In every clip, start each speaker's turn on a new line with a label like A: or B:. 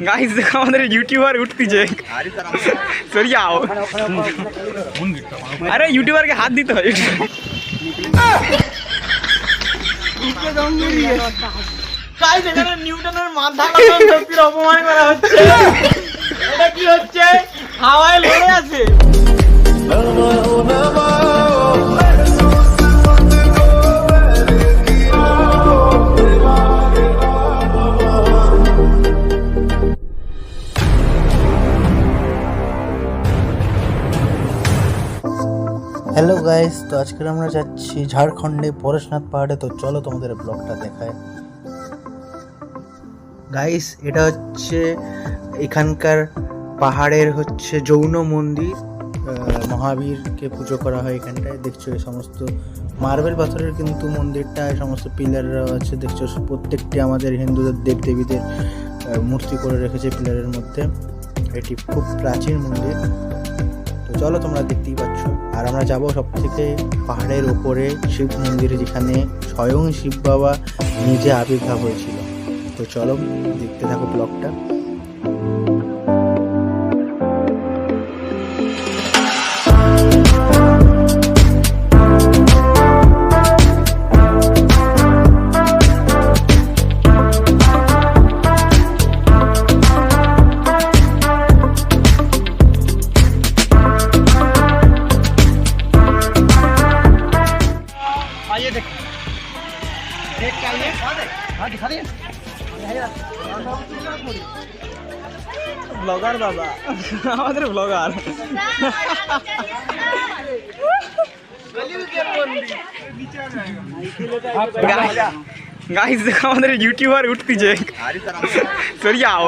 A: Guys देखो আমাদের YouTuber উঠতিছে সরি आओ अरे यूट्यूबर के हाथ দিতে হয় গাইস এখানে নিউটনের মাথা লাগানো শক্তির অপমান করা হচ্ছে এটা কি হচ্ছে হাওয়ায় লড়ে আছে
B: হ্যালো গাইস, তো আজকে আমরা যাচ্ছি ঝাড়খণ্ডে পরেশনাথ পাহাড়ে। তো চলো তোমাদের ব্লগটা দেখায়। গাইস এটা হচ্ছে এখানকার পাহাড়ের হচ্ছে যৌন মন্দির, মহাবীরকে পুজো করা হয় এখানটায়। দেখছো এই সমস্ত মার্বেল পাথরের কিন্তু মন্দিরটা, এই সমস্ত পিলাররাও আছে। দেখছো প্রত্যেকটি আমাদের হিন্দুদের দেবদেবীদের মূর্তি করে রেখেছে পিলারের মধ্যে। এটি খুব প্রাচীন মন্দির। তো চলো তোমরা দেখতেই পাচ্ছ। আর আমরা যাবো সব থেকে পাহাড়ের ওপরে শিব মন্দিরে, যেখানে স্বয়ং শিব বাবা নিজে আবির্ভাব হয়েছিল। তো চলো দেখতে থাকো ব্লগটা।
A: ব্লগার দাদা আমাদের ব্লগার গাইস দেখো আমাদের ইউটিউবার উঠতিছে সরি आओ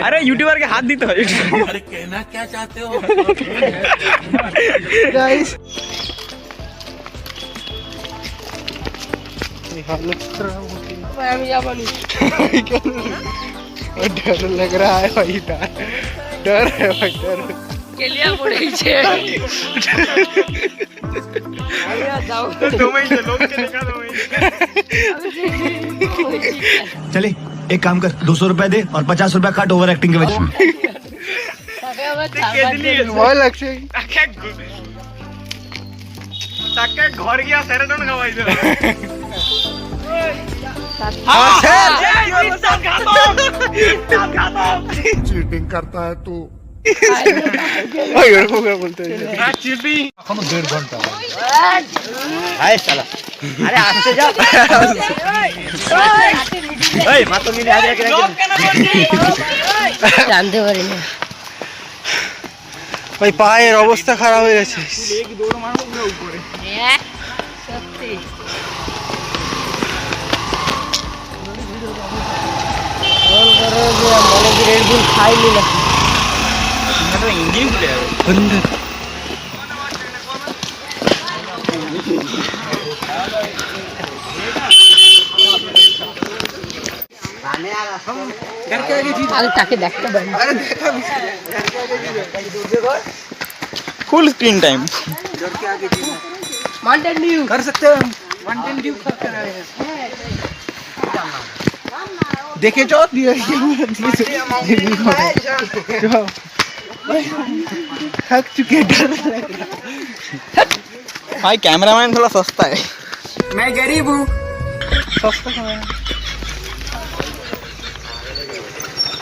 A: अरे यूट्यूबर के हाथ দিতে হয়
C: अरे कहना क्या चाहते हो
B: गाइस डर लग रहा है भाई, डर है भाई, डर
D: केलिया पड़े छे जाओ
A: लोग के देखा
C: चले एक काम कर 200 रुपए दे और 50 रुपए काट ओवर एक्टिंग के वजह
B: ভয় লাগছে।
A: তাকে ঘর গিয়া সেরেটন খাওয়াই দে
C: चीटिंग करता है तू
B: बोलते हैं
A: চিটিং
C: এখনো 1.5 ঘন্টা
A: আয় শালা আরে আসতে যা এই মাতো মিলে আগে রাখি
D: জানতে পারি না
B: ভাই, পায়ের অবস্থা খারাপ হয়ে গেছে।
A: এক দৌড় মারবো পুরো উপরে
D: সত্যি মনে কি রেড বুল খাইনি নাকি
A: এটা ইঞ্জিন খুলে যাবে
B: अंदर
D: আগে তাকে দেখতে পারি
A: full screen time
D: Mountain Dew
B: कर सकते हैं हम। माउंटेन ड्यू कर रहे हैं, देखे जो दिए थक चुके, डर लग रहा।
A: भाई कैमरामैन थोड़ा सस्ता है मैं गरीब हूँ
B: सस्ता कहाँ है?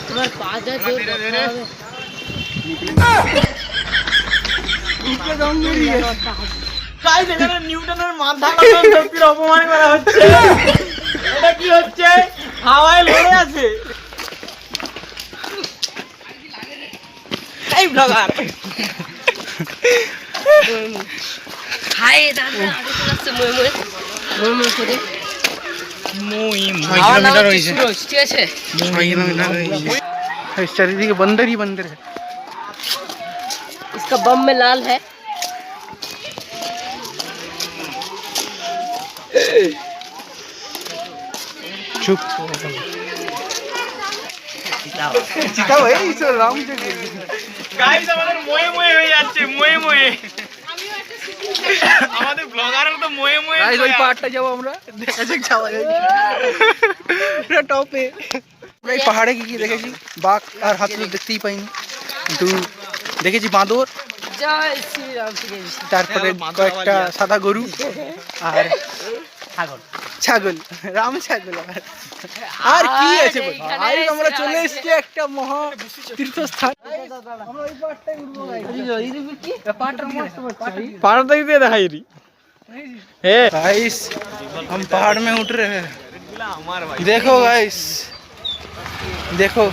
D: তোমার পাদে
A: গাইস এখানে নিউটনের মাথা লাগানো শক্তির অপমান করা হচ্ছে এটা কি হচ্ছে হাওয়ায় লড়ে আছে এই ব্লগার
D: হাই দাদা আগে তো যাচ্ছে মই করে
A: মুই
D: খাওয়া দাওয়া শুরু হচ্ছে, ঠিক আছে
B: इस चारिदी के बंदर ही बंदर है।
D: इसका बम में लाल है
B: चुप চিতা ভাই ইস রাম
A: গাইস আমাদের ময়ে ময়ে হয়ে যাচ্ছে ময়ে ময়ে আমাদের ব্লগারের তো ময়ে ময়ে
B: গাইস ওই পাহাড়টা যাবো আমরা, দেখা যাক যাওয়া যায় পুরো টপে। আমরা এই পাহাড়ে কি কি দেখেছি, বাঘ আর হাতি তো দেখতেই পাইনি, কিন্তু দেখেছি বাঁদর,
D: জয় শ্রীরাম থেকে বেশি।
B: তারপরে কয়েকটা সাদা গরু আর ছাগল, রাম ছাগল। আর কি আছে বল? আর আমরা চলে এসেছি একটা মহা তীর্থস্থান। আমরা ওই পাহাড়টাই উঠবো গাইস। কি পাহাড়টা মস্ত পাহাড়,
A: পাহাড় দেখতে দেখাই রি हे
B: गाइस हम पहाड़ में उठ रहे हैं, देखो गाइस देखो।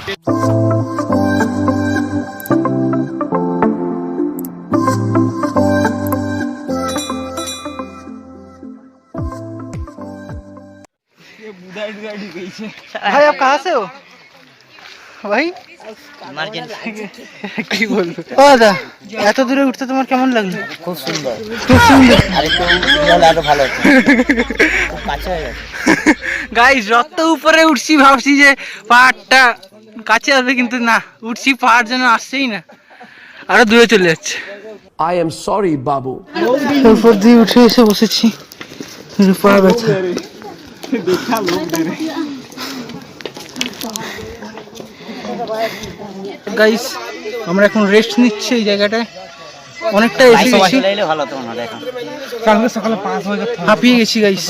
B: भाई आप कहाँ से हो भाई? কি বলবো দাদা, এত দূরে উঠতে তোমার কেমন লাগলো? খুব সুন্দর, খুব সুন্দর। আরো ভালো হতো, কাছে হয়ে গেছে গাইস। যত উপরে উঠছি ভাবছি যে পাহাড়টা কাছে আসবে, কিন্তু না, উঠছি পাহাড় যেন আসছেই না, আরো দূরে চলে যাচ্ছে।
E: I am sorry, Babu.
B: উপর দিয়ে উঠে এসে বসেছি, পা ব্যথা। গাইস আমরা এখন রেস্ট নিচ্ছি এই জায়গাটায়, অনেকটা এসে গেছি, হাঁপিয়ে গেছি গাইস,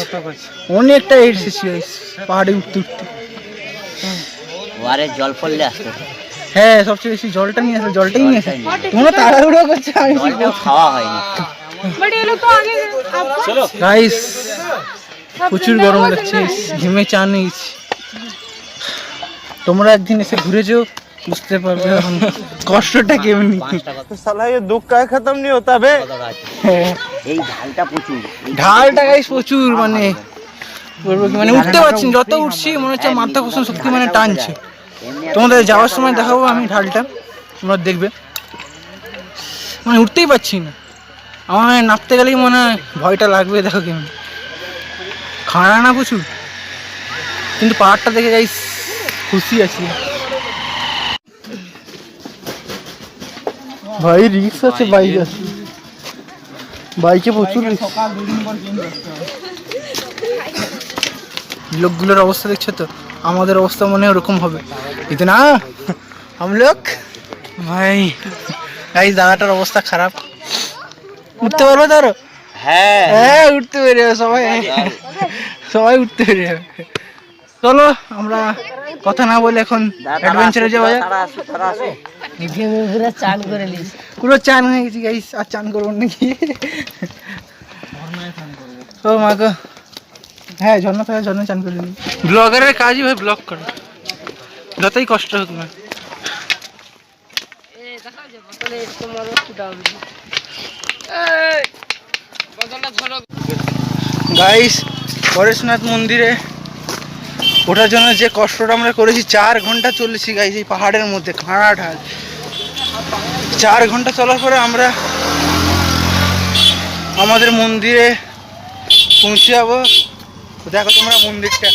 B: অনেকটা এসেছি গাইস পাহাড়ে উঠতে উঠতে।
F: জল পড়লে আসতো,
B: হ্যাঁ সবচেয়ে বেশি জলটা নিয়ে আসে, জলটাই নিয়ে আসে। তোমরা তাড়াহুড়ো করছো, আমি কি বলবো?
F: খাওয়া হয়নি।
B: গাইস প্রচুর গরম লাগছে, ঘেমে চান নিয়েছি। তোমরা একদিন এসে ঘুরে যেও, বুঝতে পারবে এখন কষ্টটা কেমনি।
A: साला ये दुख का खत्म नहीं होता बे।
F: এই ঢালটা প্রচুর,
B: ঢালটা গাইস প্রচুর, মানে বলবো কি, মানে উঠতে পারছি না, যত উঠছি মনে হচ্ছে মাধ্যাকর্ষণ শক্তি মানে টানছে। তোমাদের যাওয়ার সময় দেখাবো আমি ঢালটা, তোমরা দেখবে, মানে উঠতেই পারছি না। আমার নামতে গেলেই মনে হয় ভয়টা লাগবে, দেখো কেমন খাড়া না প্রচুর, কিন্তু পাহাড়টা দেখে গাইস খুশি আছি। ভাই রিস্ক আছে, বাইক আছে, বাইকে প্রচুর রিস্ক। লোকগুলোর অবস্থা দেখছো তো, আমাদের অবস্থা মনে হয় ওরকম হবে, কিন্তু না, আমলোক ভাই গাইস দাদাটার অবস্থা খারাপ। উঠতে পারবে তো আরো?
F: হ্যাঁ
B: হ্যাঁ উঠতে পেরে সবাই, সবাই উঠতে পেরে। চলো আমরা কথা না বলে এখন অ্যাডভেঞ্চারে যাওয়া যাক।
D: পুরো চান করে নিস,
B: পুরো চান হয়ে গেছি গাইস, আর চান করবো নাকি? ও মা গো, হ্যাঁ ঝর্ণা থাকে, ঝর্ণা চান করে নি। ব্লগারের কাজই ভাই ব্লগ করা, যতই কষ্ট হোক না। গাইস পরেশনাথ মন্দিরে ওঠার জন্য যে কষ্টটা আমরা করেছি, 4 ঘন্টা চলেছি গাইস এই পাহাড়ের মধ্যে, খাড়া ঢাল। 4 ঘন্টা চলার পরে আমরা আমাদের মন্দিরে পৌঁছে যাবো। দেখো তোমরা মন্দিরটা,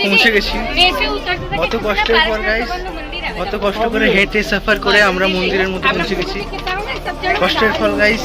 B: পৌঁছে গেছি। কত কষ্টের পর গাইস, কত কষ্ট করে হেঁটে সফর করে আমরা মন্দিরের মধ্যে পৌঁছে গেছি, কষ্টের ফল গাইস।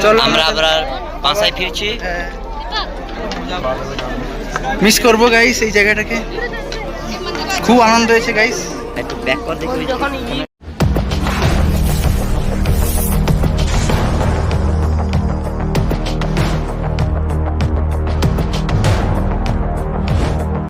B: চলো
F: আমরা আবার বাসায় ফিরছি।
B: মিস করবো গাইস এই জায়গাটাকে, খুব আনন্দ হয়েছে গাইস।
F: একটু ব্যাক কর দেখি।